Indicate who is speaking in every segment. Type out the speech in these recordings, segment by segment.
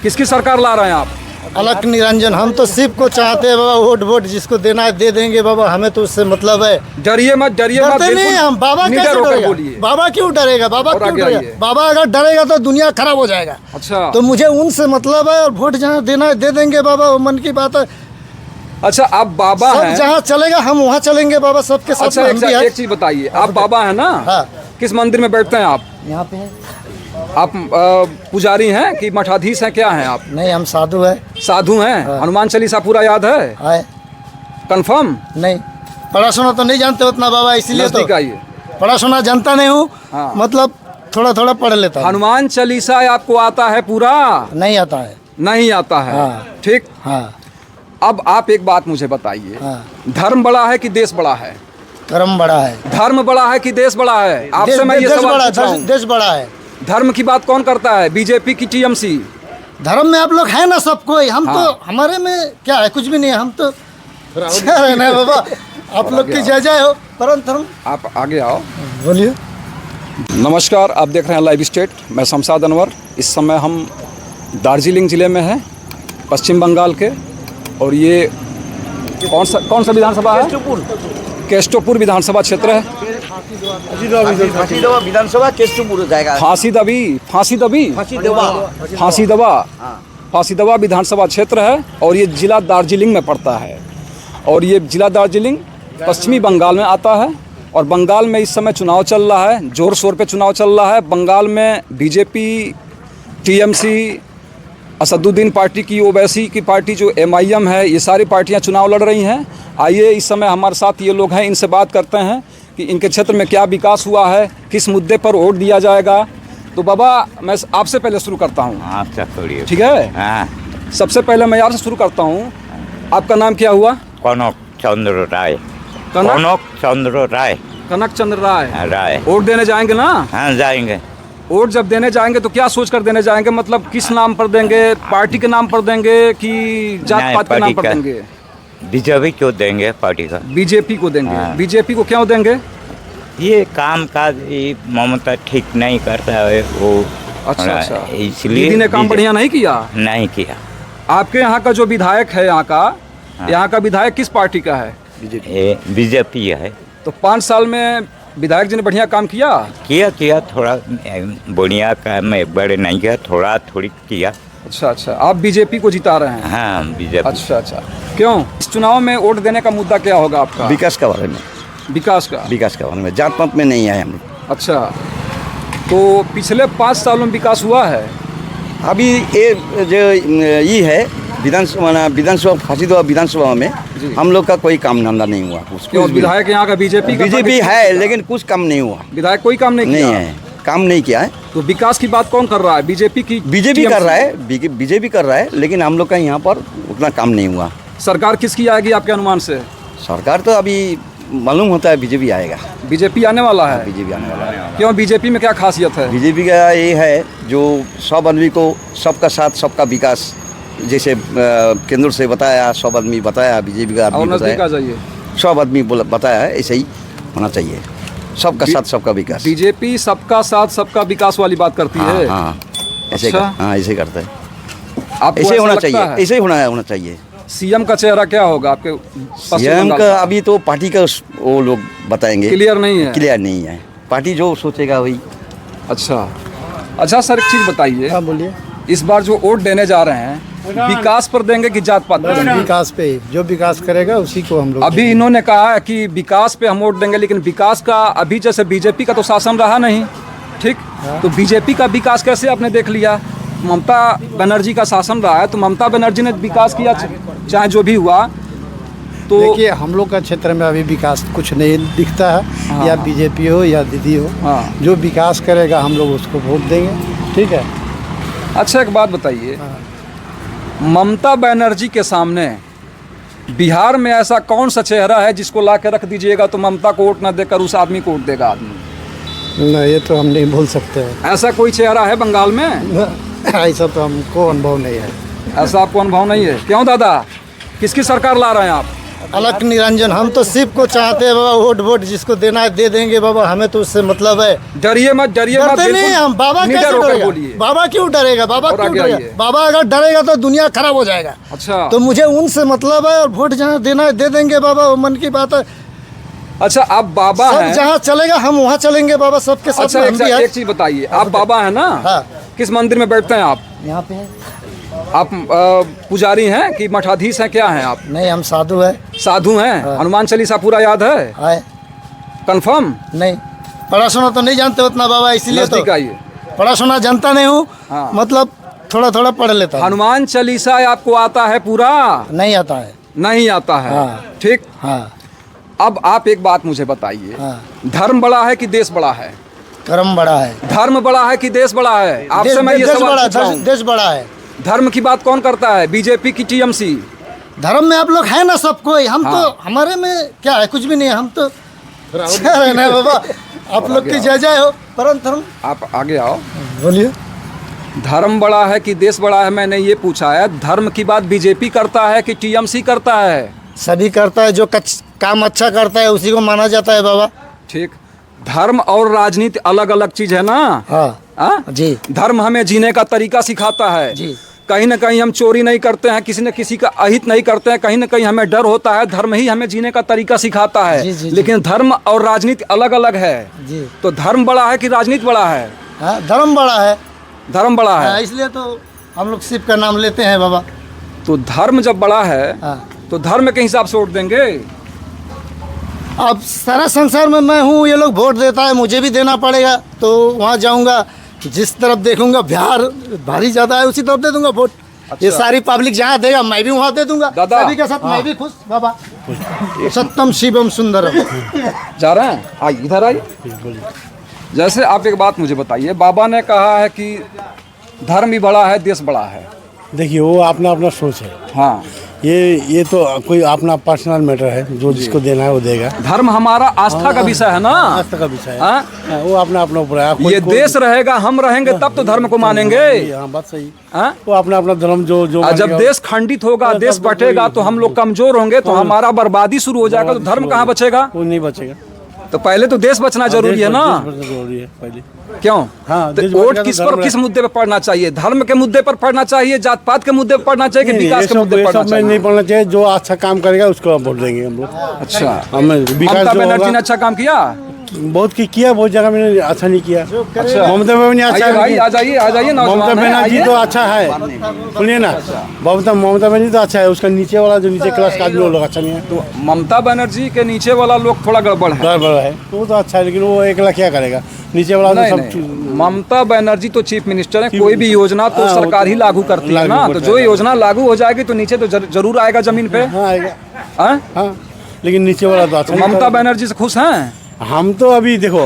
Speaker 1: किसकी सरकार ला रहे हैं आप?
Speaker 2: अलख निरंजन। हम तो शिव को चाहते हैं बाबा, वोट जिसको देना है दे देंगे बाबा, हमें तो उससे मतलब है।
Speaker 1: डरिए मत
Speaker 2: डरते नहीं हम। बाबा कैसे डरेगा? बाबा क्यों डरेगा? बाबा क्यों डरेगा? बाबा अगर डरेगा तो दुनिया खराब हो जाएगा।
Speaker 1: अच्छा,
Speaker 2: तो मुझे उनसे मतलब है, और वोट जहाँ देना है दे देंगे बाबा, वो मन की बात है।
Speaker 1: अच्छा, आप बाबा हैं,
Speaker 2: जहाँ चलेगा हम वहाँ चलेंगे बाबा, सबके साथ।
Speaker 1: अच्छा, एक चीज बताइए, आप बाबा हैं ना?
Speaker 2: हाँ।
Speaker 1: किस मंदिर में बैठते हैं आप?
Speaker 2: यहाँ पे है।
Speaker 1: आप पुजारी हैं कि मठाधीश हैं, क्या हैं आप?
Speaker 2: नहीं, हम साधु है।
Speaker 1: साधु हैं।
Speaker 2: हाँ।
Speaker 1: हनुमान चालीसा पूरा याद है? कंफर्म?
Speaker 2: नहीं, पढ़ा सुना तो नहीं जानते उतना बाबा, इसलिए तो पढ़ा सुना जानता नहीं हूँ।
Speaker 1: हाँ।
Speaker 2: मतलब थोड़ा थोड़ा पढ़ लेता हूँ।
Speaker 1: हनुमान चालीसा आपको आता है पूरा?
Speaker 2: नहीं आता है।
Speaker 1: नहीं आता है।
Speaker 2: हाँ।
Speaker 1: ठीक।
Speaker 2: हाँ।
Speaker 1: अब आप एक बात मुझे बताइए,
Speaker 2: हाँ।
Speaker 1: धर्म बड़ा है कि देश बड़ा है?
Speaker 2: कर्म बड़ा है।
Speaker 1: धर्म बड़ा है कि देश बड़ा है? आपसे मैं ये सवाल पूछ रहा हूं।
Speaker 2: देश बड़ा है।
Speaker 1: धर्म की बात कौन करता है, बीजेपी की टीएमसी?
Speaker 2: धर्म में आप लोग हैं ना सब कोई। हम
Speaker 1: हाँ।
Speaker 2: तो हमारे में क्या है, कुछ भी नहीं है। हम तो रहना है बाबा। आप लोग की जय जय हो। परम धर्म।
Speaker 1: आप आगे आओ,
Speaker 2: बोलिए।
Speaker 1: नमस्कार, आप देख रहे हैं लाइव स्टेट। मैं शमशाद अनवर। इस समय हम दार्जिलिंग ज़िले में हैं, पश्चिम बंगाल के। और ये कौन सा विधानसभा है? केस्टोपुर विधानसभा क्षेत्र है।
Speaker 3: विधानसभा केस्टोपुर जाएगा।
Speaker 1: फांसीदवा विधानसभा क्षेत्र है और ये जिला दार्जिलिंग में पड़ता है। और ये जिला दार्जिलिंग पश्चिमी बंगाल में आता है। और बंगाल में इस समय चुनाव चल रहा है, जोर शोर पे चुनाव चल रहा है। बंगाल में बीजेपी, टीएमसी, असदुद्दीन पार्टी की, ओवैसी की पार्टी जो एमआईएम है, ये सारी पार्टियां चुनाव लड़ रही हैं। आइए, इस समय हमारे साथ ये लोग हैं, इनसे बात करते हैं कि इनके क्षेत्र में क्या विकास हुआ है, किस मुद्दे पर वोट दिया जाएगा। तो बाबा, मैं आपसे पहले शुरू करता हूँ।
Speaker 3: आपसे थोड़ी,
Speaker 1: ठीक है?
Speaker 3: हाँ।
Speaker 1: सबसे पहले मैं आपसे शुरू करता हूँ। आपका नाम क्या हुआ?
Speaker 3: कनक चंद्र राय।
Speaker 1: कनक चंद्र राय।
Speaker 3: राय।
Speaker 1: वोट देने जाएंगे ना?
Speaker 3: हाँ, जाएंगे।
Speaker 1: वोट जब देने जाएंगे तो क्या सोच कर देने जाएंगे? मतलब किस नाम पर देंगे? पार्टी के नाम पर देंगे कि जात पात के नाम पर देंगे?
Speaker 3: बीजेपी क्यों देंगे? पार्टी का
Speaker 1: बीजेपी को देंगे।
Speaker 3: हाँ।
Speaker 1: बीजेपी को क्यों देंगे?
Speaker 3: ये काम काज ममता ठीक नहीं करता है वो।
Speaker 1: अच्छा।
Speaker 3: इसलिए
Speaker 1: दीदी ने काम बढ़िया नहीं किया?
Speaker 3: नहीं किया।
Speaker 1: आपके यहाँ का जो विधायक है,
Speaker 3: हाँ।
Speaker 1: यहाँ का विधायक किस पार्टी का है?
Speaker 3: बीजेपी है।
Speaker 1: तो 5 साल में विधायक जी ने बढ़िया काम किया?
Speaker 3: थोड़ा बढ़िया काम है, बड़े नहीं किया, थोड़ी किया।
Speaker 1: अच्छा, आप बीजेपी को जिता रहे हैं?
Speaker 3: हाँ, बीजेपी।
Speaker 1: अच्छा। क्यों? इस चुनाव में वोट देने का मुद्दा क्या होगा आपका?
Speaker 4: विकास का बारे में।
Speaker 1: विकास का
Speaker 4: बारे में, जात पात में नहीं आए हम।
Speaker 1: अच्छा, तो पिछले 5 सालों में विकास हुआ है?
Speaker 4: अभी ये जो ये है विधानसभा फांसीदवा विधानसभा में हम लोग का कोई काम धंधा नहीं हुआ।
Speaker 1: क्यों? विधायक यहाँ का बीजेपी
Speaker 4: है, लेकिन कुछ काम नहीं हुआ।
Speaker 1: विधायक कोई काम नहीं किया?
Speaker 4: काम नहीं किया है।
Speaker 1: तो विकास की बात कौन कर रहा है? बीजेपी
Speaker 4: कर रहा है, लेकिन हम लोग का यहाँ पर उतना काम नहीं हुआ।
Speaker 1: सरकार किसकी आएगी आपके अनुमान से?
Speaker 4: सरकार तो अभी मालूम होता है बीजेपी आएगा।
Speaker 1: बीजेपी आने वाला है?
Speaker 4: बीजेपी आने वाला है।
Speaker 1: क्यों? बीजेपी में क्या खासियत है?
Speaker 4: बीजेपी का ये है जो सब आदमी को सबका साथ सबका विकास, जैसे केंद्र से बताया, सब आदमी बताया, बीजेपी का आदमी बताया, सब आदमी बताया है, ऐसे ही होना चाहिए। सबका साथ सबका विकास।
Speaker 1: बीजेपी सबका साथ सबका विकास वाली बात करती है।
Speaker 4: हाँ, ऐसे ऐसे करता है।
Speaker 1: आप
Speaker 4: ऐसे होना चाहिए, ऐसे ही होना चाहिए।
Speaker 1: सीएम का चेहरा क्या होगा आपके?
Speaker 4: सीएम का अभी तो पार्टी का वो लोग बताएंगे।
Speaker 1: क्लियर नहीं है।
Speaker 4: पार्टी जो सोचेगा वही।
Speaker 1: अच्छा सर, एक चीज बताइए।
Speaker 2: हाँ, बोलिए।
Speaker 1: इस बार जो वोट देने जा रहे हैं, विकास पर देंगे कि जात पात पर देंगे?
Speaker 2: विकास पे, जो विकास करेगा उसी को हम लोग।
Speaker 1: अभी इन्होंने कहा है कि विकास पे हम वोट देंगे, लेकिन विकास का अभी जैसे बीजेपी का तो शासन रहा नहीं, ठीक? तो बीजेपी का विकास कैसे आपने देख लिया? ममता बनर्जी का शासन रहा है, तो ममता बनर्जी ने विकास किया, चाहे जो भी हुआ। तो
Speaker 2: देखिए, हम लोग का क्षेत्र में अभी विकास कुछ नहीं दिखता है।
Speaker 1: हाँ।
Speaker 2: या बीजेपी हो या दीदी हो,
Speaker 1: हाँ।
Speaker 2: जो विकास करेगा हम लोग उसको वोट देंगे। ठीक है।
Speaker 1: अच्छा, एक बात बताइए, ममता बनर्जी के सामने बिहार में ऐसा कौन सा चेहरा है जिसको ला के रख दीजिएगा तो ममता को वोट न देकर उस आदमी को वोट देगा आदमी?
Speaker 2: नहीं, ये तो हम नहीं बोल सकते हैं।
Speaker 1: ऐसा कोई चेहरा है बंगाल में?
Speaker 2: ऐसा तो हमको अनुभव नहीं है।
Speaker 1: ऐसा आपको अनुभव नहीं है? क्यों दादा, किसकी सरकार ला रहे हैं आप?
Speaker 2: अलख निरंजन, हम तो शिव को चाहते हैं बाबा, वोट वोट जिसको देना है दे देंगे बाबा, हमें तो उससे मतलब है।
Speaker 1: डरिए मत
Speaker 2: डरते नहीं हम, बाबा कैसे डरेगा? बाबा क्यों डरेगा? बाबा क्यों डरेगा? बाबा अगर डरेगा तो दुनिया खराब हो जाएगा।
Speaker 1: अच्छा,
Speaker 2: तो मुझे उनसे मतलब है, और वोट जहाँ देना है दे देंगे बाबा, वो मन की बात है।
Speaker 1: अच्छा, आप बाबा हैं,
Speaker 2: जहाँ चलेगा हम वहाँ चलेंगे बाबा, सबके साथ।
Speaker 1: अच्छा, एक चीज बताइए, आप बाबा है ना?
Speaker 2: हाँ।
Speaker 1: किस मंदिर में बैठते हैं आप?
Speaker 2: यहाँ पे है।
Speaker 1: आप पुजारी हैं कि मठाधीश हैं, क्या हैं आप?
Speaker 2: नहीं, हम साधु है।
Speaker 1: साधु हैं।
Speaker 2: हाँ।
Speaker 1: हनुमान चालीसा पूरा याद है? कंफर्म?
Speaker 2: नहीं, पढ़ा सुना तो नहीं जानते उतना बाबा, इसलिए तो
Speaker 1: आइए।
Speaker 2: पढ़ा सुना जानता नहीं हूँ।
Speaker 1: हाँ।
Speaker 2: मतलब थोड़ा थोड़ा पढ़ लेता हूँ।
Speaker 1: हनुमान चालीसा आपको आता है पूरा?
Speaker 2: नहीं आता है।
Speaker 1: नहीं आता है।
Speaker 2: हाँ।
Speaker 1: ठीक।
Speaker 2: हाँ।
Speaker 1: अब आप एक बात मुझे बताइए,
Speaker 2: हाँ।
Speaker 1: धर्म बड़ा है कि देश बड़ा है?
Speaker 2: कर्म बड़ा है।
Speaker 1: धर्म बड़ा है कि देश बड़ा है? आपसे मैं ये सवाल पूछ रहा हूं।
Speaker 2: देश बड़ा है।
Speaker 1: धर्म की बात कौन करता है, बीजेपी की टीएमसी?
Speaker 2: धर्म में आप लोग हैं ना सब कोई, हम तो हमारे में क्या है, कुछ भी नहीं है, हम तो रहना है बाबा। आप लोग की जय जय हो। परम धर्म।
Speaker 1: आप आगे आओ।
Speaker 2: बोलिए।
Speaker 1: धर्म बड़ा है कि देश बड़ा है, मैंने ये पूछा है। धर्म की बात बीजेपी करता है कि टीएमसी करता है?
Speaker 2: सभी करता है, जो काम अच्छा करता है उसी को माना जाता है बाबा।
Speaker 1: ठीक। धर्म और राजनीति अलग अलग चीज है ना?
Speaker 2: हाँ जी।
Speaker 1: धर्म हमें जीने का तरीका सिखाता है
Speaker 2: जी।
Speaker 1: कहीं न कहीं हम चोरी नहीं करते हैं, किसी न किसी का अहित नहीं करते हैं, कहीं न कहीं हमें डर होता है। धर्म ही हमें जीने का तरीका सिखाता है।
Speaker 2: जी, जी,
Speaker 1: लेकिन धर्म और राजनीति अलग अलग है
Speaker 2: जी।
Speaker 1: तो धर्म बड़ा है कि राजनीति बड़ा है?
Speaker 2: हाँ, धर्म बड़ा है।
Speaker 1: धर्म बड़ा है,
Speaker 2: इसलिए तो हम लोग शिव का नाम लेते हैं बाबा।
Speaker 1: तो धर्म जब बड़ा है तो धर्म के हिसाब से वोट देंगे।
Speaker 2: अब सारा संसार में मैं हूँ, ये लोग वोट देता है, मुझे भी देना पड़ेगा। तो वहाँ जाऊँगा, जिस तरफ देखूंगा बिहार भारी ज़्यादा है उसी तरफ दे दूंगा वोट।
Speaker 1: अच्छा।
Speaker 2: ये सारी पब्लिक जहाँ देगा मैं भी वहाँ दे दूंगा।
Speaker 1: दादा।
Speaker 2: सभी के साथ मैं भी खुश बाबा। सत्यम शिवम सुंदरम।
Speaker 1: जा रहे हैं? आइए, इधर आइए। जैसे आप एक बात मुझे बताइए, बाबा ने कहा है कि धर्म भी बड़ा है, देश बड़ा है।
Speaker 5: देखिए, वो अपना अपना सोच है।
Speaker 1: हाँ,
Speaker 5: ये तो कोई अपना पर्सनल मैटर है, जो जिसको देना है वो देगा।
Speaker 1: धर्म हमारा आस्था का विषय है ना?
Speaker 5: आस्था का विषय है।
Speaker 1: हाँ?
Speaker 5: वो अपना अपना ऊपर है।
Speaker 1: ये देश रहेगा, हम रहेंगे तब तो धर्म को मानेंगे।
Speaker 5: हाँ, बात सही।
Speaker 1: हाँ?
Speaker 5: वो अपना अपना धर्म जो
Speaker 1: जब देश खंडित होगा, देश बटेगा, तो हम लोग कमजोर होंगे, तो हमारा बर्बादी शुरू हो जाएगा, तो धर्म कहाँ बचेगा?
Speaker 5: वो नहीं बचेगा।
Speaker 1: तो पहले तो देश बचना जरूरी है ना?
Speaker 5: जरूरी है पहले।
Speaker 1: क्यों?
Speaker 5: हाँ,
Speaker 1: तो वोट किस पर, किस मुद्दे पर पढ़ना चाहिए? धर्म के मुद्दे पर पढ़ना चाहिए, जात पात के मुद्दे पर पढ़ना चाहिए, कि विकास के मुद्दे पर पढ़ना चाहिए?
Speaker 5: नहीं पढ़ना चाहिए। जो अच्छा काम करेगा उसको वोट देंगे हम लोग।
Speaker 1: अच्छा,
Speaker 5: ममता
Speaker 1: बनर्जी ने अच्छा काम किया?
Speaker 5: बहुत किया, बहुत जगह में अच्छा नहीं किया।
Speaker 1: अच्छा,
Speaker 5: ममता बनर्जी अच्छा है।
Speaker 1: भाई आ जाइए ना।
Speaker 5: ममता बनर्जी तो अच्छा है, सुनिए ना। ममता बनर्जी तो अच्छा है, उसका नीचे वाला जो नीचे क्लास का आदमी वो लोग अच्छा नहीं है।
Speaker 1: तो ममता बनर्जी के नीचे वाला लोग थोड़ा गड़बड़ है।
Speaker 5: गड़बड़ है, वो तो अच्छा है, लेकिन वो अकेला क्या करेगा? नीचे वाला तो सब।
Speaker 1: ममता बनर्जी तो चीफ मिनिस्टर है, कोई भी योजना तो सरकार ही लागू करती है ना। तो जो योजना लागू हो जाएगी तो नीचे तो जरूर आएगा जमीन पे।
Speaker 5: हाँ आएगा।
Speaker 1: हाँ,
Speaker 5: लेकिन नीचे वाला तो अच्छा।
Speaker 1: ममता बनर्जी से खुश हैं?
Speaker 5: हम तो अभी देखो,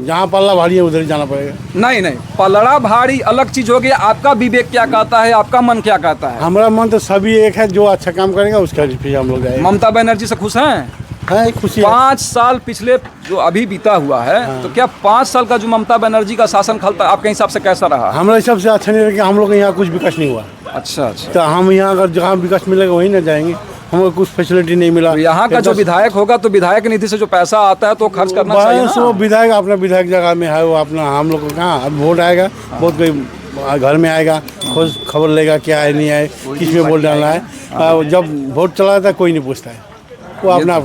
Speaker 5: जहाँ पल्ला भारी है उधर ही जाना पड़ेगा।
Speaker 1: नहीं, पलड़ा भारी अलग चीज हो गई। आपका विवेक क्या कहता है, आपका मन क्या कहता है?
Speaker 5: हमारा मन तो सभी एक है, जो अच्छा काम करेगा उसका पीछे हम लोग जाएंगे।
Speaker 1: ममता बनर्जी से खुश हैं?
Speaker 5: हाँ, खुशी है।
Speaker 1: 5 साल पिछले जो अभी बीता हुआ है, तो क्या 5 साल का जो ममता बनर्जी का शासन खलता आपके हिसाब से कैसा रहा?
Speaker 5: हमारे हिसाब से अच्छा नहीं लगा। हम लोग यहाँ कुछ विकास नहीं हुआ।
Speaker 1: अच्छा।
Speaker 5: तो हम यहाँ अगर जहाँ विकास मिलेगा वहीं ना जाएंगे। हमको कुछ फैसिलिटी नहीं मिला।
Speaker 1: तो यहाँ का जो विधायक होगा तो विधायक निधि से जो पैसा आता है तो खर्च करना चाहिए ना?
Speaker 5: वो विधायक अपना विधायक जगह में है, वो अपना। हम लोग को कहाँ अब वोट आएगा, बहुत कोई घर में आएगा, खोज खबर लेगा क्या है नहीं है, किस में वोट डालना है। जब वोट चला जाता है कोई नहीं पूछता है, वो अपना।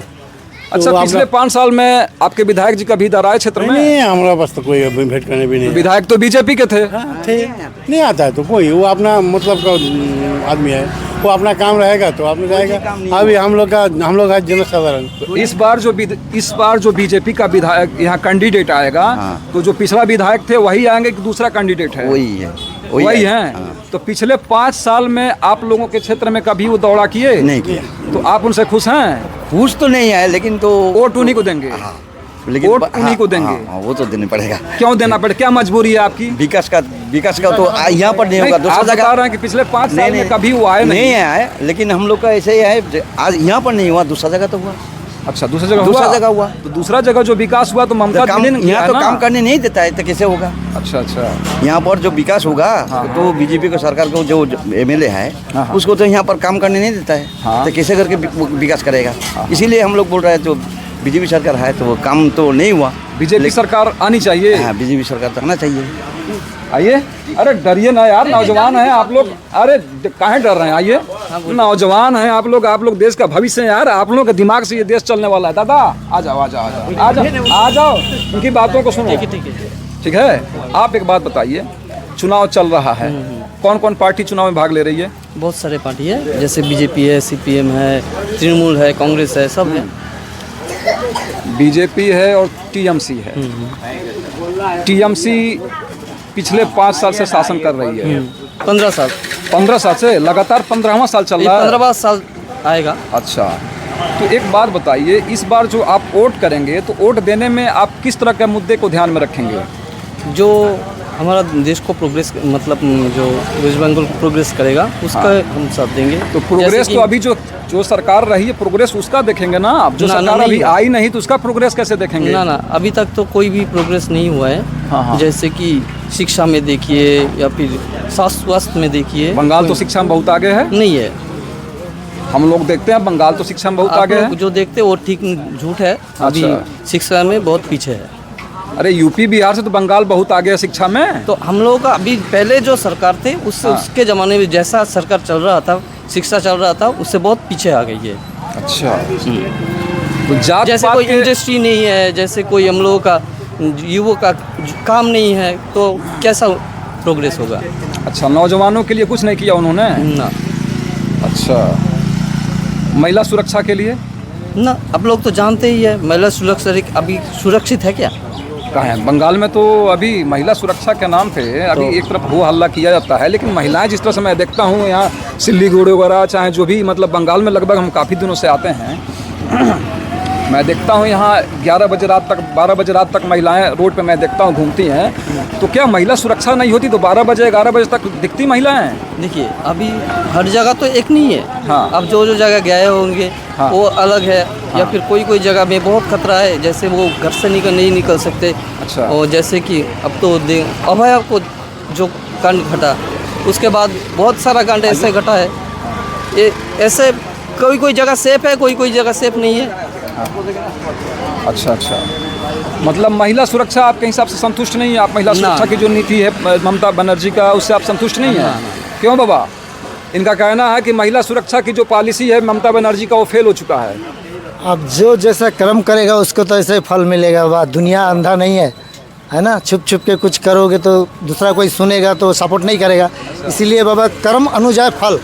Speaker 1: अच्छा, पिछले 5 साल में आपके विधायक जी कभी इधर आए क्षेत्र में?
Speaker 5: नहीं, हमारा पास तो कोई भेंट करने भी नहीं।
Speaker 1: विधायक तो बीजेपी के थे।
Speaker 5: थे, नहीं आता है तो कोई, वो अपना मतलब का आदमी है, वो अपना काम रहेगा तो आपने जाएगा। अभी हम लोग है जनसाधारण।
Speaker 1: तो इस बार जो बीजेपी का विधायक यहाँ कैंडिडेट आएगा, तो जो पिछला विधायक थे वही आएंगे कि दूसरा कैंडिडेट है? वही है। तो पिछले 5 साल में आप लोगों के क्षेत्र में कभी वो दौरा किए?
Speaker 4: नहीं किया।
Speaker 1: तो आप उनसे खुश हैं?
Speaker 4: खुश तो नहीं है, लेकिन तो
Speaker 1: वोट उन्हीं को देंगे।
Speaker 4: लेकिन
Speaker 1: वोट उन्हीं को देंगे।
Speaker 4: वो तो देना पड़ेगा।
Speaker 1: क्यों देना पड़ेगा? क्या मजबूरी है आपकी?
Speaker 4: विकास का तो यहाँ पर नहीं होगा।
Speaker 1: आप
Speaker 4: दूसरा
Speaker 1: बता
Speaker 4: जगह
Speaker 1: रहे हैं कि पिछले 5 साल में कभी वो आए
Speaker 4: नहीं आया है, लेकिन हम लोग का ऐसे ही है। आज यहाँ पर नहीं हुआ, दूसरा जगह तो हुआ।
Speaker 1: अच्छा, दूसरी जगह
Speaker 4: दूसरा जगह हुआ।
Speaker 1: तो दूसरा जगह जो विकास हुआ तो ममता दीदी ने किया
Speaker 4: यहाँ
Speaker 1: है
Speaker 4: तो
Speaker 1: ना?
Speaker 4: काम करने नहीं देता है, तो कैसे होगा?
Speaker 1: अच्छा अच्छा।
Speaker 4: यहाँ पर जो विकास होगा तो बीजेपी को सरकार को जो एमएलए है उसको तो यहाँ पर काम करने नहीं देता है, तो कैसे करके विकास करेगा? इसीलिए हम लोग बोल रहे हैं जो बीजेपी सरकार है तो वो काम तो नहीं हुआ।
Speaker 1: बीजेपी सरकार आनी चाहिए।
Speaker 4: हाँ, बीजेपी सरकार तो आना चाहिए।
Speaker 1: आइए, अरे डरिए ना यार, नौजवान हैं आप लोग, अरे काहे डर रहे हैं? आइए, नौजवान हैं आप लोग देश का भविष्य हैं यार, आप लोगों के दिमाग से ये देश चलने वाला है। दादा आ जाओ आ जाओ आ जाओ आ जाओ आ जाओ, उनकी बातों को सुनो। ठीक है, आप एक बात बताइए, चुनाव चल रहा है, कौन कौन पार्टी चुनाव में भाग ले रही है?
Speaker 6: बहुत सारे पार्टी है, जैसे बीजेपी है, सीपीएम है, तृणमूल है, कांग्रेस है, सब है।
Speaker 1: बीजेपी है और टीएमसी है। टीएमसी पिछले 5 साल से शासन कर रही है।
Speaker 6: 15 साल
Speaker 1: 15 साल से लगातार 15वां साल चल रहा है।
Speaker 6: 15वां साल आएगा।
Speaker 1: अच्छा, तो एक बात बताइए, इस बार जो आप वोट करेंगे तो वोट देने में आप किस तरह के मुद्दे को ध्यान में रखेंगे?
Speaker 6: जो हमारा देश को प्रोग्रेस, मतलब जो वेस्ट बंगाल को प्रोग्रेस करेगा उसका हम साथ देंगे।
Speaker 1: तो प्रोग्रेस तो अभी जो सरकार रही है प्रोग्रेस उसका देखेंगे ना आप? जो सरकार अभी आई नहीं तो उसका प्रोग्रेस कैसे देखेंगे?
Speaker 6: ना अभी तक तो कोई भी प्रोग्रेस नहीं हुआ है। जैसे कि शिक्षा में देखिए या फिर स्वास्थ्य में देखिए।
Speaker 1: बंगाल तो शिक्षा में बहुत आगे है।
Speaker 6: नहीं है,
Speaker 1: हम लोग देखते हैं बंगाल तो शिक्षा में बहुत आगे है।
Speaker 6: जो देखते वो ठीक झूठ है। अभी शिक्षा में बहुत पीछे है।
Speaker 1: अरे यूपी बिहार से तो बंगाल बहुत आगे है शिक्षा में।
Speaker 6: तो हम लोगों का अभी पहले जो सरकार थे उससे उसके ज़माने में जैसा सरकार चल रहा था, शिक्षा चल रहा था, उससे बहुत पीछे आ गई है।
Speaker 1: अच्छा, तो जात
Speaker 6: जैसे कोई इंडस्ट्री नहीं है, जैसे कोई हम लोगों का युवक का काम नहीं है, तो कैसा प्रोग्रेस होगा?
Speaker 1: अच्छा, नौजवानों के लिए कुछ नहीं किया उन्होंने
Speaker 6: ना।
Speaker 1: अच्छा, महिला सुरक्षा के लिए
Speaker 6: ना, आप लोग तो जानते ही है महिला सुरक्षा अभी सुरक्षित है क्या?
Speaker 1: कहाँ है? बंगाल में तो अभी महिला सुरक्षा के नाम पे अभी एक तरफ हो हल्ला किया जाता है, लेकिन महिलाएं जिस तरह से मैं देखता हूँ यहाँ सिल्लीगुड़ी वगैरह, चाहे जो भी, मतलब बंगाल में लगभग हम काफ़ी दिनों से आते हैं मैं देखता हूँ यहाँ 11 बजे रात तक, 12 बजे रात तक महिलाएं रोड पे मैं देखता हूँ घूमती हैं। तो क्या महिला सुरक्षा नहीं होती? तो 12 बजे 11 बजे तक दिखती महिलाएं?
Speaker 6: देखिए, अभी हर जगह तो एक नहीं है।
Speaker 1: हाँ।
Speaker 6: अब जो जगह गए होंगे वो अलग है। या फिर कोई जगह में बहुत खतरा है, जैसे वो घर से नहीं निकल सकते।
Speaker 1: अच्छा।
Speaker 6: और जैसे कि अब तो अभया को जो कांड घटा, उसके बाद बहुत सारा कांड ऐसे घटा है। ये ऐसे कोई जगह सेफ है, कोई जगह सेफ नहीं है।
Speaker 1: अच्छा अच्छा, मतलब महिला सुरक्षा आपके हिसाब से संतुष्ट नहीं है? आप महिला सुरक्षा की जो नीति है ममता बनर्जी का, उससे आप संतुष्ट नहीं है? क्यों बाबा? इनका कहना है कि महिला सुरक्षा की जो पॉलिसी है ममता बनर्जी का वो फेल हो चुका है।
Speaker 2: अब जो जैसा कर्म करेगा उसको तो ऐसे फल मिलेगा। बात दुनिया अंधा नहीं है ना? छुप के कुछ करोगे तो दूसरा कोई सुनेगा तो सपोर्ट नहीं करेगा। इसीलिए बाबा कर्म अनुजाय फल।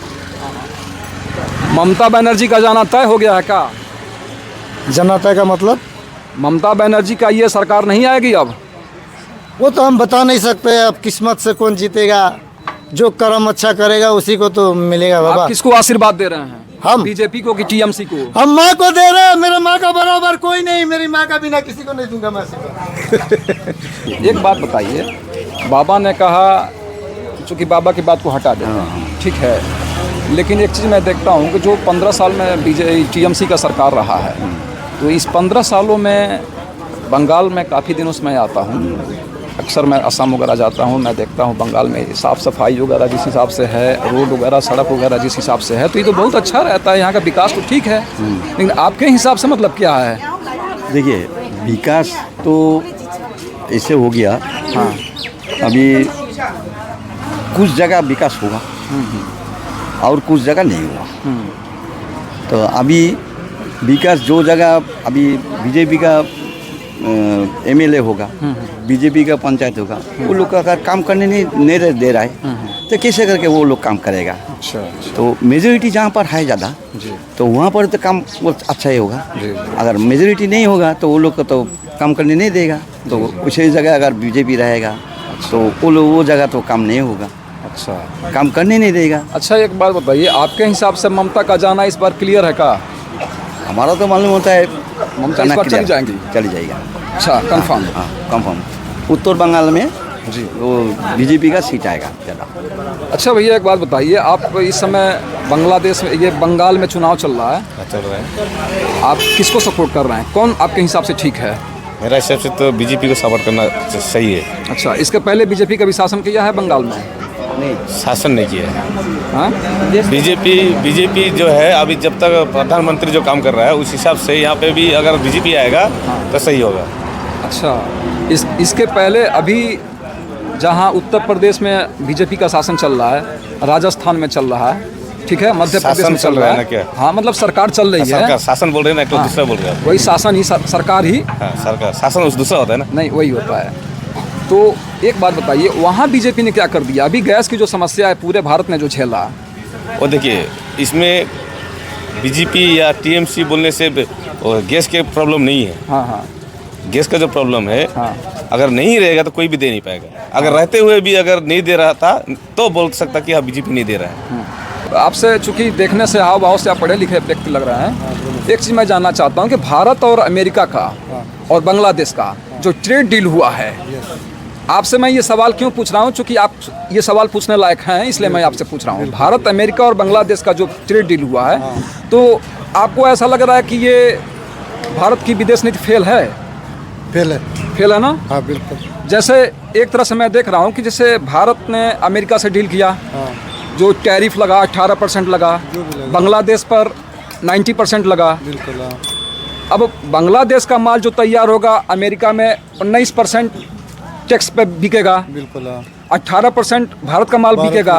Speaker 1: ममता बनर्जी का जाना तय हो गया है क्या?
Speaker 2: जनता का मतलब
Speaker 1: ममता बनर्जी का ये सरकार नहीं आएगी अब?
Speaker 2: वो तो हम बता नहीं सकते। अब किस्मत से कौन जीतेगा? जो कर्म अच्छा करेगा उसी को तो मिलेगा बाबा।
Speaker 1: आप किसको आशीर्वाद दे रहे हैं?
Speaker 2: हम
Speaker 1: बीजेपी को कि टीएमसी को?
Speaker 2: हम माँ को दे रहे हैं। मेरे माँ का बराबर कोई नहीं। मेरी माँ का बिना किसी को नहीं दूंगा मैं आशीर्वाद।
Speaker 1: एक बात बताइए, बाबा ने कहा, चूँकि बाबा की बात को हटा दें, ठीक है, लेकिन एक चीज़ मैं देखता हूँ कि जो 15 साल में टीएमसी का सरकार रहा है, तो इस 15 सालों में बंगाल में काफ़ी दिनों से मैं आता हूँ, अक्सर मैं असम वगैरह जाता हूँ, मैं देखता हूँ बंगाल में साफ़ सफाई वगैरह जिस हिसाब से है, रोड वगैरह सड़क वगैरह जिस हिसाब से है, तो ये तो बहुत अच्छा रहता है। यहाँ का विकास तो ठीक है, लेकिन आपके हिसाब से मतलब क्या है?
Speaker 4: देखिए, विकास तो ऐसे हो गया। हाँ, अभी कुछ जगह विकास होगा और कुछ जगह नहीं हुआ। तो अभी विकास जो जगह अभी बीजेपी का एमएलए होगा, बीजेपी का पंचायत होगा, वो लोग का अगर काम करने नहीं दे रहा है तो कैसे करके वो लोग काम करेगा?
Speaker 1: अच्छा।
Speaker 4: तो मेजोरिटी जहाँ पर है ज़्यादा तो वहाँ पर तो काम अच्छा ही होगा। अगर मेजोरिटी नहीं होगा तो वो लोग को तो काम करने नहीं देगा। तो उसी जगह अगर बीजेपी रहेगा तो वो जगह तो काम नहीं होगा।
Speaker 1: अच्छा,
Speaker 4: काम करने नहीं देगा।
Speaker 1: अच्छा, एक बात बताइए, आपके हिसाब से ममता का जाना इस बार क्लियर है क्या?
Speaker 4: हमारा तो मालूम होता है
Speaker 1: ममता इस बार चली जाएंगी?
Speaker 4: चली जाएगा।
Speaker 1: अच्छा, कंफर्म?
Speaker 4: हाँ, कंफर्म। उत्तर बंगाल में
Speaker 1: जी।
Speaker 4: वो बीजेपी का सीट आएगा ज़्यादा।
Speaker 1: अच्छा भैया एक बात बताइए, आप इस समय बांग्लादेश में, ये बंगाल में चुनाव चल रहा है,
Speaker 7: चल रहा है।
Speaker 1: आप किसको सपोर्ट कर रहे हैं? कौन आपके हिसाब से ठीक है?
Speaker 7: मेरा हिसाब से तो बीजेपी को सपोर्ट करना सही है।
Speaker 1: अच्छा, इसके पहले बीजेपी का भी शासन किया है बंगाल में?
Speaker 7: शासन नहीं किया है।
Speaker 1: हाँ?
Speaker 7: बीजेपी जो है अभी जब तक प्रधानमंत्री जो काम कर रहा है उस हिसाब से यहाँ पे भी अगर बीजेपी आएगा तो सही होगा।
Speaker 1: अच्छा, इसके पहले अभी जहाँ उत्तर प्रदेश में बीजेपी का शासन चल रहा है, राजस्थान में चल रहा है, ठीक है, मध्य प्रदेश में चल रहा है
Speaker 7: ना क्या?
Speaker 1: हाँ, मतलब सरकार चल रही है।
Speaker 7: सरकार शासन बोल रहे हैं ना, तो
Speaker 1: हाँ,
Speaker 7: दूसरा बोल रहे हैं।
Speaker 1: वही शासन ही, सरकार ही।
Speaker 7: हाँ, सरकार शासन उस दूसरा होता है ना।
Speaker 1: नहीं, वही होता है। तो एक बात बताइए, वहाँ बीजेपी ने क्या कर दिया? अभी गैस की जो समस्या है पूरे भारत ने जो झेला,
Speaker 7: वो देखिए, इसमें बीजेपी या टीएमसी बोलने से गैस के प्रॉब्लम नहीं है।
Speaker 1: हाँ हाँ
Speaker 7: गैस का जो प्रॉब्लम है,
Speaker 1: हाँ,
Speaker 7: अगर नहीं रहेगा तो कोई भी दे नहीं पाएगा। अगर रहते हुए भी अगर नहीं दे रहा था तो बोल सकता कि हाँ बीजेपी नहीं दे रहा है।
Speaker 1: आपसे चूंकि देखने से, हाव भाव से आप पढ़े लिखे व्यक्ति लग रहे हैं, एक चीज़ मैं जानना चाहता हूँ कि भारत और अमेरिका का और बांग्लादेश का जो ट्रेड डील हुआ है, आपसे मैं ये सवाल क्यों पूछ रहा हूँ? चूँकि आप ये सवाल पूछने लायक हैं, इसलिए मैं आपसे पूछ रहा हूँ। भारत, अमेरिका और बांग्लादेश का जो ट्रेड डील हुआ है, तो आपको ऐसा लग रहा है कि ये भारत की विदेश नीति फेल है? फेल है ना?
Speaker 5: हाँ बिल्कुल।
Speaker 1: जैसे एक तरह से मैं देख रहा हूँ कि जैसे भारत ने अमेरिका से डील किया, जो टैरिफ लगा 18% लगा, बांग्लादेश पर 90% लगा।
Speaker 5: बिल्कुल।
Speaker 1: अब बांग्लादेश का माल जो तैयार होगा अमेरिका में 19% टैक्स पे बिकेगा,
Speaker 5: बिल्कुल।
Speaker 1: 18% भारत का माल बिकेगा।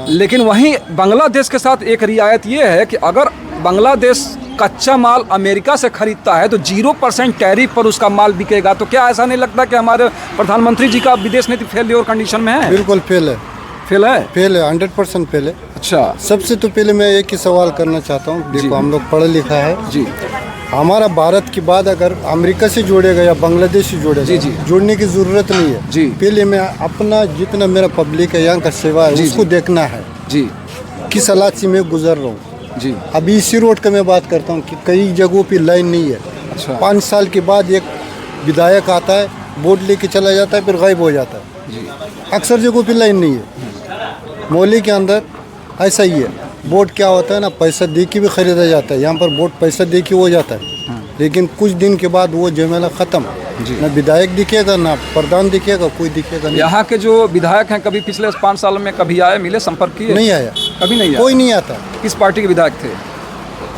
Speaker 1: लेकिन वहीं बांग्लादेश के साथ एक रियायत ये है कि अगर बांग्लादेश कच्चा माल अमेरिका से खरीदता है तो 0% टैरिफ पर उसका माल बिकेगा। तो क्या ऐसा नहीं लगता कि हमारे प्रधानमंत्री जी का विदेश नीति फेल्योर कंडीशन में है?
Speaker 5: बिल्कुल फेल है।
Speaker 1: फेल है?
Speaker 5: फेल है, 100% फेल है।
Speaker 1: अच्छा,
Speaker 5: सबसे तो पहले मैं एक ही सवाल करना चाहता हूँ। देखो, हम लोग पढ़ा लिखा है
Speaker 1: जी।
Speaker 5: हमारा भारत के बाद अगर अमेरिका से जोड़ेगा या बांग्लादेश से जोड़ेगा,
Speaker 1: जी, जी।
Speaker 5: जोड़ने की जरूरत नहीं है
Speaker 1: जी।
Speaker 5: पहले मैं अपना जितना मेरा पब्लिक है यहाँ का सेवा है
Speaker 1: जी,
Speaker 5: उसको
Speaker 1: जी।
Speaker 5: देखना है
Speaker 1: जी
Speaker 5: किस हालात से मैं गुजर रहा हूँ।
Speaker 1: जी।
Speaker 5: अभी इसी रोड का मैं बात करता हूँ कि कई जगहों पे लाइन नहीं है।
Speaker 1: अच्छा।
Speaker 5: 5 साल के बाद एक विधायक आता है, बोर्ड लेके चला जाता है, फिर गायब हो जाता है।
Speaker 1: जी।
Speaker 5: अक्सर जगहों पे लाइन नहीं है। मोहल्ले के अंदर ऐसा ही है। बोर्ड क्या होता है ना, पैसा दे के भी खरीदा जाता है। यहाँ पर बोर्ड पैसा दे के हो जाता है, लेकिन कुछ दिन के बाद वो झमेला खत्म। ना विधायक दिखेगा, ना प्रधान दिखेगा, कोई दिखेगा नहीं।
Speaker 1: यहाँ के जो विधायक हैं, कभी पिछले 5 साल में कभी आए, मिले, संपर्क किए?
Speaker 5: नहीं आया,
Speaker 1: कभी नहीं आया।
Speaker 5: कोई नहीं आता।
Speaker 1: किस पार्टी के विधायक थे?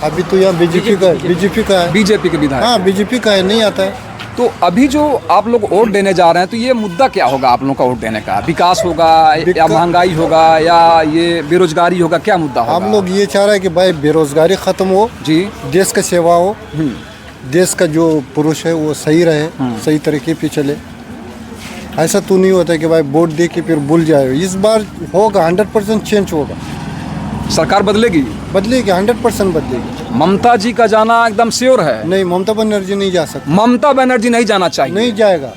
Speaker 5: अभी तो यहाँ बीजेपी का है।
Speaker 1: बीजेपी के विधायक।
Speaker 5: हाँ, बीजेपी का है, नहीं आता है।
Speaker 1: तो अभी जो आप लोग वोट देने जा रहे हैं, तो ये मुद्दा क्या होगा आप लोगों का वोट देने का? विकास होगा या महंगाई होगा या ये बेरोजगारी होगा? क्या मुद्दा होगा?
Speaker 5: हम लोग ये चाह रहे हैं कि भाई बेरोजगारी खत्म हो
Speaker 1: जी,
Speaker 5: देश का सेवा हो, देश का जो पुरुष है वो सही रहे, सही तरीके पे चले। ऐसा तो नहीं होता कि भाई वोट दे के फिर भूल जाए। इस बार होगा, 100% चेंज होगा।
Speaker 1: सरकार बदलेगी?
Speaker 5: 100% बदलेगी।
Speaker 1: ममता जी का जाना एकदम श्योर है?
Speaker 5: नहीं, ममता बनर्जी नहीं जा सकती।
Speaker 1: ममता बनर्जी नहीं जाना चाहिए?
Speaker 5: नहीं जाएगा।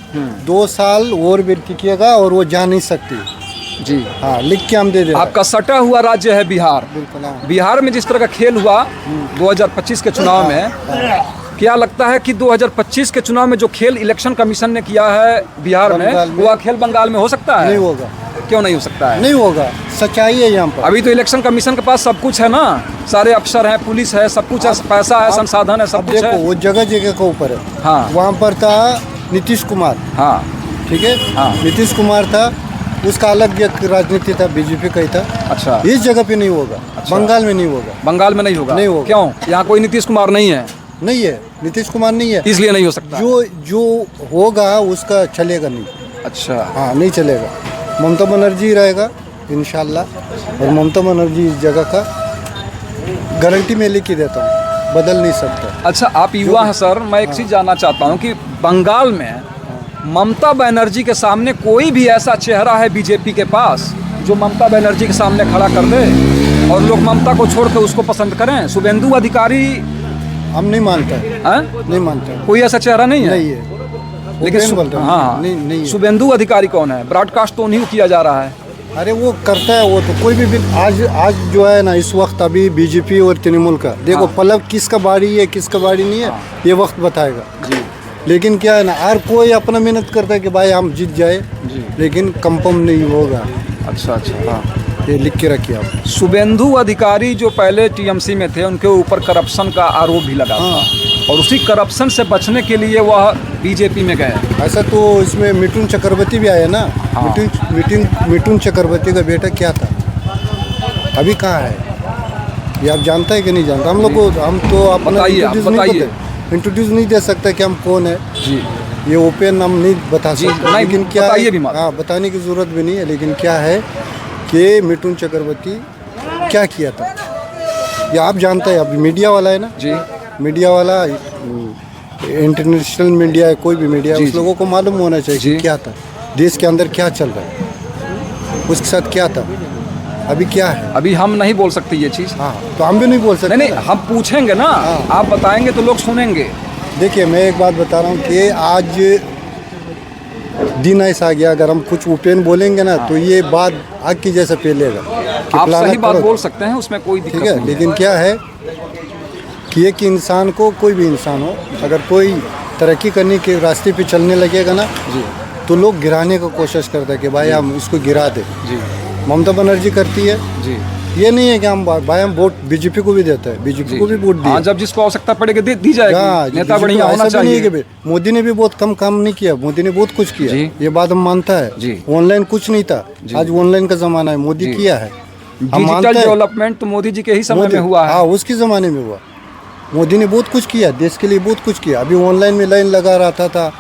Speaker 5: 2 साल और भी टिकेगा और वो जा नहीं सकती।
Speaker 1: जी
Speaker 5: हाँ, लिख के हम दे दे।
Speaker 1: आपका सटा हुआ राज्य है बिहार।
Speaker 5: बिल्कुल। हाँ।
Speaker 1: बिहार में जिस तरह का खेल हुआ 2025 के चुनाव में, क्या लगता है कि 2025 के चुनाव में जो खेल इलेक्शन कमीशन ने किया है बिहार में, वो खेल बंगाल में हो सकता है?
Speaker 5: नहीं होगा।
Speaker 1: क्यों नहीं हो सकता है?
Speaker 5: नहीं होगा, सच्चाई है यहाँ पर।
Speaker 1: अभी तो इलेक्शन कमीशन के पास सब कुछ है ना, सारे अफसर हैं, पुलिस है, सब कुछ है, पैसा है, संसाधन है, सब कुछ
Speaker 5: देखो,
Speaker 1: है।
Speaker 5: वो जगह जगह के ऊपर है।
Speaker 1: हाँ।
Speaker 5: वहाँ पर था नीतीश कुमार।
Speaker 1: हाँ,
Speaker 5: ठीक है।
Speaker 1: हाँ।
Speaker 5: नीतीश कुमार था, उसका अलग एक राजनीति था, बीजेपी का ही था।
Speaker 1: अच्छा।
Speaker 5: इस जगह पे नहीं होगा।
Speaker 1: अच्छा।
Speaker 5: बंगाल में नहीं होगा।
Speaker 1: बंगाल में नहीं होगा?
Speaker 5: नहीं होगा।
Speaker 1: क्यों? यहाँ कोई नीतीश कुमार नहीं है?
Speaker 5: नहीं है, नीतीश कुमार नहीं है,
Speaker 1: इसलिए नहीं हो सकता।
Speaker 5: जो होगा उसका चलेगा नहीं।
Speaker 1: अच्छा।
Speaker 5: हाँ, नहीं चलेगा। ममता बनर्जी रहेगा इंशाल्लाह, और ममता बनर्जी इस जगह का गारंटी मैं लेके देता हूँ, बदल नहीं सकता।
Speaker 1: अच्छा, आप युवा हैं सर, मैं एक चीज़ जानना चाहता हूँ कि बंगाल में ममता बनर्जी के सामने कोई भी ऐसा चेहरा है बीजेपी के पास जो ममता बनर्जी के सामने खड़ा कर दे और लोग ममता को छोड़ कर उसको पसंद करें? शुभेंदु अधिकारी
Speaker 5: हम नहीं मानते हैं। नहीं मानते हैं।
Speaker 1: कोई ऐसा चेहरा नहीं है?
Speaker 5: नहीं है।
Speaker 1: लेकिन
Speaker 5: बोलते हैं।
Speaker 1: हाँ,
Speaker 5: नहीं है।
Speaker 1: शुभेंदु अधिकारी कौन है? ब्रॉडकास्ट तो उन्हीं को किया जा रहा है।
Speaker 5: अरे वो करता है, वो तो कोई भी आज जो है ना, इस वक्त अभी बीजेपी और तृणमूल का देखो,
Speaker 1: हाँ।
Speaker 5: पलक किसका बारी है किसका बारी नहीं है, ये वक्त बताएगा।
Speaker 1: जी।
Speaker 5: लेकिन क्या है ना, हर कोई अपना मेहनत करता है कि भाई हम जीत जाए, लेकिन कंफर्म नहीं होगा।
Speaker 1: अच्छा अच्छा। हाँ,
Speaker 5: ये लिख के रखिए आप।
Speaker 1: शुभेंदु अधिकारी जो पहले टीएमसी में थे, उनके ऊपर करप्शन का आरोप भी लगा था, और उसी करप्शन से बचने के लिए वह बीजेपी में गए।
Speaker 5: ऐसा तो इसमें मिथुन चक्रवर्ती भी आया ना।
Speaker 1: हाँ।
Speaker 5: मिथुन चक्रवर्ती का बेटा क्या था, अभी कहाँ है, ये आप जानता है कि नहीं जानता? हम लोग को, हम तो अपना
Speaker 1: बताइए, आप बताइए।
Speaker 5: इंट्रोड्यूस नहीं दे सकते कि हम कौन है
Speaker 1: जी
Speaker 5: ये ओपन हम नहीं बता
Speaker 1: जी,
Speaker 5: सकते।
Speaker 1: नहीं,
Speaker 5: लेकिन क्या
Speaker 1: बताइए भी मत।
Speaker 5: हाँ, बताने की ज़रूरत भी नहीं है। लेकिन क्या है कि मिथुन चक्रवर्ती क्या किया था ये आप जानते हैं। अभी मीडिया वाला है ना
Speaker 1: जी
Speaker 5: मीडिया वाला, इंटरनेशनल मीडिया है, कोई भी मीडिया है, उस लोगों को मालूम होना चाहिए
Speaker 1: जी।
Speaker 5: कि क्या था, देश के अंदर क्या चल रहा है, उसके साथ क्या था, अभी क्या है।
Speaker 1: अभी हम नहीं बोल सकते ये चीज़।
Speaker 5: हाँ, तो हम भी नहीं बोल सकते।
Speaker 1: नहीं नहीं, हम पूछेंगे ना, आप बताएंगे तो लोग सुनेंगे।
Speaker 5: देखिए, मैं एक बात बता रहा हूँ कि आज दिन ऐसा आ गया, अगर हम कुछ ओपन बोलेंगे ना तो ये बात आग की जैसा फैलेगा। कि
Speaker 1: आप
Speaker 5: फलाना
Speaker 1: सही बात
Speaker 5: करो।
Speaker 1: बोल सकते हैं, उसमें कोई दिक्कत
Speaker 5: ठीक है,
Speaker 1: नहीं
Speaker 5: लेकिन क्या है कि एक इंसान को, कोई भी इंसान हो, अगर कोई तरक्की करने के रास्ते पे चलने लगेगा ना
Speaker 1: जी
Speaker 5: तो लोग गिराने की कोशिश करते हैं कि भाई हम इसको गिरा दें।
Speaker 1: जी
Speaker 5: ममता बनर्जी करती है।
Speaker 1: जी।
Speaker 5: ये नहीं है कि हम भाई हम वोट बीजेपी को भी देते हैं, बीजेपी को भी वोट दिए।
Speaker 1: हाँ, जब जिसको आवश्यकता पड़ेगी दी जाएगी। नेता
Speaker 5: BJP
Speaker 1: बढ़िया
Speaker 5: को
Speaker 1: होना
Speaker 5: ऐसा भी नहीं है
Speaker 1: चाहिए।
Speaker 5: कि मोदी ने भी बहुत कम काम नहीं किया, मोदी ने बहुत कुछ किया,
Speaker 1: जी।
Speaker 5: ये बात हम मानता है।
Speaker 1: जी।
Speaker 5: ऑनलाइन कुछ नहीं था, आज ऑनलाइन का जमाना है, मोदी
Speaker 1: जी।
Speaker 5: किया है, हम मानते
Speaker 1: डिजिटल
Speaker 5: हैं।
Speaker 1: डेवलपमेंट तो मोदी जी के ही समय में हुआ
Speaker 5: हाँ,
Speaker 1: है।
Speaker 5: उसके ज़माने में हुआ। मोदी ने बहुत कुछ किया, देश के लिए बहुत कुछ किया। अभी ऑनलाइन में लाइन लगा रहता था,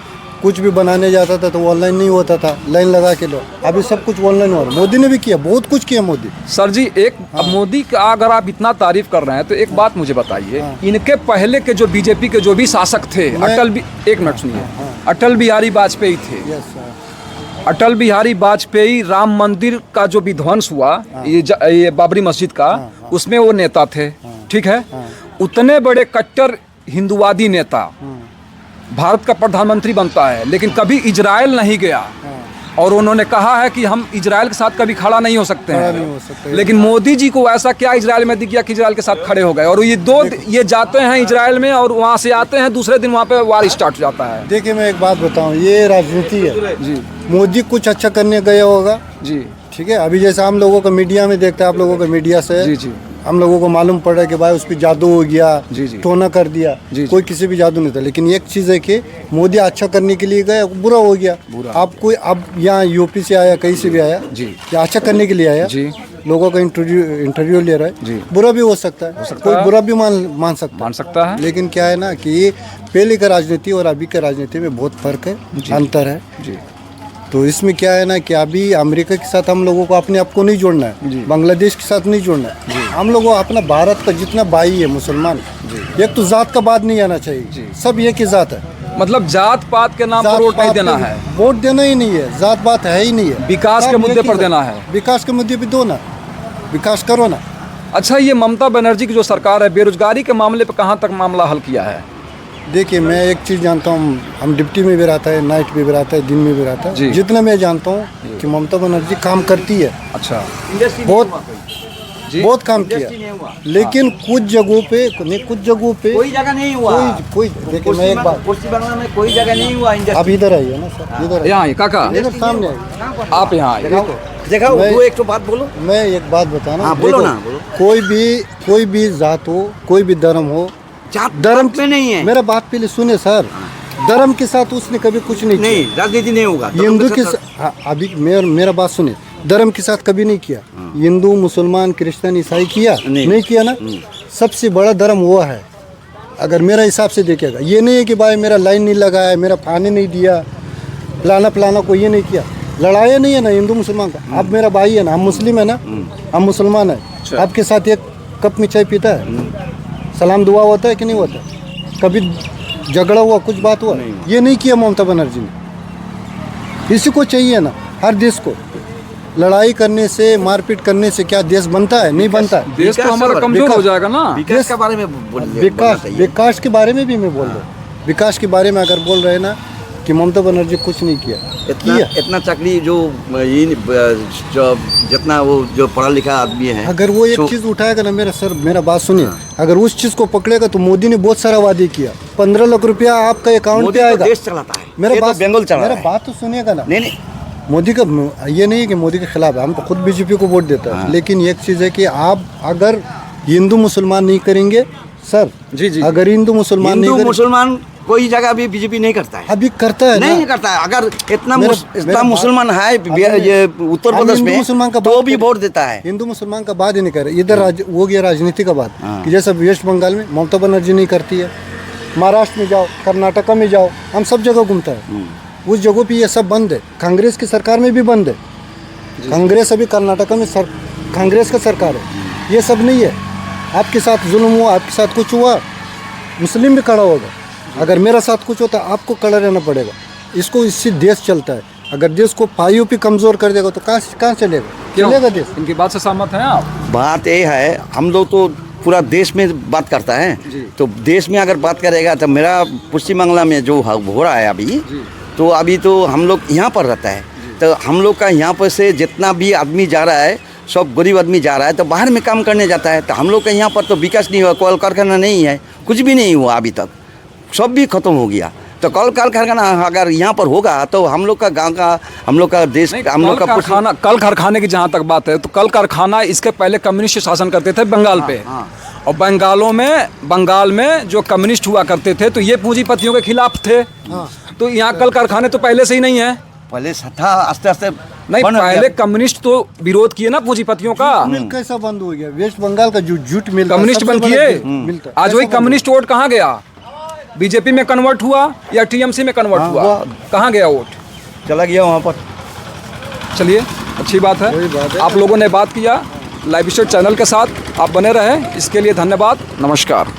Speaker 5: कुछ भी बनाने जाता था तो ऑनलाइन नहीं होता था, लाइन लगा के लो। अभी सब कुछ ऑनलाइन हो रहा है। मोदी ने भी किया, बहुत कुछ किया मोदी।
Speaker 1: सर जी, एक अब मोदी का अगर आप इतना तारीफ कर रहे हैं तो एक बात मुझे बताइए, इनके पहले के जो बीजेपी के जो भी शासक थे, एक मिनट सुनिए, अटल बिहारी वाजपेयी थे।
Speaker 5: यस,
Speaker 1: अटल बिहारी वाजपेयी, राम मंदिर का जो विध्वंस हुआ, ये बाबरी मस्जिद का, उसमें वो नेता थे, ठीक है। उतने बड़े कट्टर हिंदुवादी नेता भारत का प्रधानमंत्री बनता है, लेकिन कभी इजराइल नहीं गया, और उन्होंने कहा है कि हम इजराइल के साथ कभी खड़ा नहीं हो सकते हैं। लेकिन मोदी जी को ऐसा क्या इजराइल में दिख गया कि इजराइल के साथ खड़े हो गए, और ये जाते हैं इजराइल में और वहाँ से आते हैं, दूसरे दिन वहाँ पे वार स्टार्ट हो जाता है।
Speaker 5: देखिए, मैं एक बात बताऊं, ये राजनीति है
Speaker 1: जी
Speaker 5: मोदी कुछ अच्छा करने गया होगा,
Speaker 1: जी
Speaker 5: ठीक है। अभी जैसे हम लोगों को मीडिया में देखते हैं, आप लोगों को मीडिया से
Speaker 1: जी जी
Speaker 5: हम लोगों को मालूम पड़ा कि भाई उस पर जादू हो गया,
Speaker 1: जी जी
Speaker 5: टोना कर दिया,
Speaker 1: जी
Speaker 5: कोई किसी भी जादू नहीं था। लेकिन एक चीज़ है कि मोदी अच्छा करने के लिए गया, बुरा हो गया। आप कोई, अब यहाँ यूपी से आया, कहीं से भी आया
Speaker 1: जी,
Speaker 5: या अच्छा करने के लिए आया
Speaker 1: जी,
Speaker 5: लोगों का इंटरव्यू ले रहा है
Speaker 1: जी।
Speaker 5: बुरा भी हो सकता है, कोई बुरा भी मान सकता है। लेकिन क्या है ना कि पहले का राजनीति और अभी का राजनीति में बहुत फर्क है, अंतर है
Speaker 1: जी।
Speaker 5: तो इसमें क्या है ना कि अभी अमेरिका के साथ हम लोगों को अपने आप को नहीं जोड़ना है, बांग्लादेश के साथ नहीं जोड़ना है। हम लोगों को अपना भारत का जितना भाई है मुसलमान, एक तो जात का बात नहीं आना चाहिए, सब एक ही जात है।
Speaker 1: मतलब जात पात के नाम पर वोट नहीं देना है,
Speaker 5: वोट देना ही नहीं है, जात बात है ही नहीं है।
Speaker 1: विकास के मुद्दे पर देना है,
Speaker 5: विकास के मुद्दे पे दो ना, विकास करो ना।
Speaker 1: अच्छा, ये ममता बनर्जी की जो सरकार है, बेरोजगारी के मामले पर कहाँ तक मामला हल किया है?
Speaker 5: देखिए, मैं एक चीज़ जानता हूँ, हम डिप्टी में भी रहता है, नाइट में भी रहता है, दिन में भी रहता है। जितना मैं जानता हूँ कि ममता बनर्जी काम करती है,
Speaker 1: अच्छा,
Speaker 5: बहुत काम किया, लेकिन कुछ जगहों पे कुछ जगहों पे
Speaker 6: कोई जगह नहीं हुआ।
Speaker 5: कोई देखिए, मैं एक बात,
Speaker 6: पश्चिम बंगाल में कोई जगह नहीं हुआ।
Speaker 5: आप इधर आइए ना सर, इधर
Speaker 1: यहाँ आइए काका,
Speaker 5: इधर सामने आइए,
Speaker 1: आप यहाँ आइए।
Speaker 6: देखा
Speaker 5: मैं-
Speaker 6: वो एक तो बात बोलो।
Speaker 5: मैं एक बात बताना,
Speaker 6: हाँ, बोलो
Speaker 5: देखो,
Speaker 6: ना, बोलो।
Speaker 5: कोई भी जात हो, कोई भी धर्म हो,
Speaker 6: धर्म में नहीं है,
Speaker 5: मेरा बात पहले सुने सर, धर्म के साथ उसने कभी कुछ नहीं
Speaker 6: नहीं राजनीति नहीं होगा।
Speaker 5: किया। हिंदू के हाँ, अभी मेरा बात सुने, धर्म के साथ कभी नहीं किया। हिंदू, मुसलमान, क्रिश्चियन, ईसाई किया नहीं किया ना। सबसे बड़ा धर्म वो है, अगर मेरा हिसाब से देखेगा। ये नहीं है कि भाई मेरा लाइन नहीं लगाया, मेरा पानी नहीं दिया, फलाना को ये नहीं किया, लड़ाया नहीं है ना हिंदू मुसलमान का। अब मेरा भाई है ना, हम मुस्लिम है ना, हम मुसलमान है, आपके साथ एक कप में चाय पीता है, सलाम दुआ होता है कि नहीं होता? कभी झगड़ा हुआ, कुछ बात हुआ? ये नहीं किया ममता बनर्जी ने। इसी को चाहिए ना, हर देश को लड़ाई करने से, मारपीट करने से क्या देश बनता है? नहीं बनता है।
Speaker 1: देश तो हमारा कमजोर हो जाएगा ना।
Speaker 6: विकास के बारे में
Speaker 5: विकास के बारे में भी मैं बोल रहा हूँ। विकास के बारे में अगर बोल रहे हैं ना
Speaker 2: कि ममता बनर्जी कुछ नहीं किया।
Speaker 4: इतना चाकरी जो जितना वो जो पढ़ा लिखा आदमी है,
Speaker 2: अगर वो एक चीज़ उठाएगा ना, मेरा बात सुनिए, अगर उस चीज़ को पकड़ेगा तो मोदी ने बहुत सारा वादे किया। 15 लाख रुपया आपका अकाउंट पे आएगा।
Speaker 4: देश चलाता है,
Speaker 2: मेरा
Speaker 4: बात
Speaker 2: तो सुनिएगा ना।
Speaker 4: नहीं
Speaker 2: मोदी का ये नहीं है कि मोदी के खिलाफ है, हम तो खुद बीजेपी को वोट देता है, लेकिन एक चीज़ है कि आप अगर हिंदू मुसलमान नहीं करेंगे सर,
Speaker 1: जी,
Speaker 2: अगर हिंदू
Speaker 4: मुसलमान कोई जगह भी बीजेपी नहीं करता है,
Speaker 2: अभी करता है
Speaker 4: नहीं करता है। अगर इतना मुसलमान है ये उत्तर प्रदेश में,
Speaker 2: मुसलमान का
Speaker 4: तो भी वोट देता है।
Speaker 2: हिंदू मुसलमान का बात ही नहीं कर रहे, इधर वो गया राजनीति का बात कि जैसे वेस्ट बंगाल में ममता बनर्जी नहीं करती है, महाराष्ट्र में जाओ, कर्नाटका में जाओ, हम सब जगह घूमता है, उस जगहों पे ये सब बंद है। कांग्रेस की सरकार में भी बंद है, कांग्रेस अभी कर्नाटका में कांग्रेस का सरकार है, ये सब नहीं है। आपके साथ जुल्म हुआ, आपके साथ कुछ हुआ, मुस्लिम भी खड़ा होगा। अगर मेरा साथ कुछ होता है आपको खड़ा रहना पड़ेगा। इसको इससे देश चलता है। अगर देश को पाइयों पे कमज़ोर कर देगा तो कहाँ चलेगा देश?
Speaker 1: इनकी बात से सहमत हैं आप?
Speaker 4: बात ये है, हम लोग तो पूरा देश में बात करता है, तो देश में अगर बात करेगा तो मेरा पश्चिम बांग्ला में जो हो रहा है अभी, तो अभी तो हम लोग यहाँ पर रहता है, तो हम लोग का यहाँ पर से जितना भी आदमी जा रहा है, सब गरीब आदमी जा रहा है, तो बाहर में काम करने जाता है। तो हम लोग का यहाँ पर तो विकास नहीं हुआ, कल कारखाना नहीं है, कुछ भी नहीं हुआ अभी तक, सब भी खत्म हो गया। तो कल कारखाना अगर यहाँ पर होगा तो हम लोग का गांव का, हम लोग का देश, हम लोग का
Speaker 1: कारखाना, कल कारखाने की जहाँ तक बात है, तो कल कारखाना इसके पहले कम्युनिस्ट शासन करते थे बंगाल पे, और बंगाल में जो कम्युनिस्ट हुआ करते थे तो ये पूंजीपतियों के खिलाफ थे। तो यहाँ कल कारखाने तो पहले से ही नहीं है,
Speaker 4: पहले था, आस्ते आस्ते
Speaker 1: नहीं, पहले कम्युनिस्ट तो विरोध किए ना पूंजीपतियों का।
Speaker 2: मिल कैसा बंद हो गया? वेस्ट बंगाल का जो जूट मिल
Speaker 1: कम्युनिस्ट बंद किए, आज वही कम्युनिस्ट वोट कहाँ गया? बीजेपी में कन्वर्ट हुआ या टीएमसी में कन्वर्ट हुआ? कहाँ गया वोट?
Speaker 4: चला गया वहाँ पर।
Speaker 1: चलिए, अच्छी बात है, आप लोगों ने बात किया। लाइव स्टेट चैनल के साथ आप बने रहें, इसके लिए धन्यवाद, नमस्कार।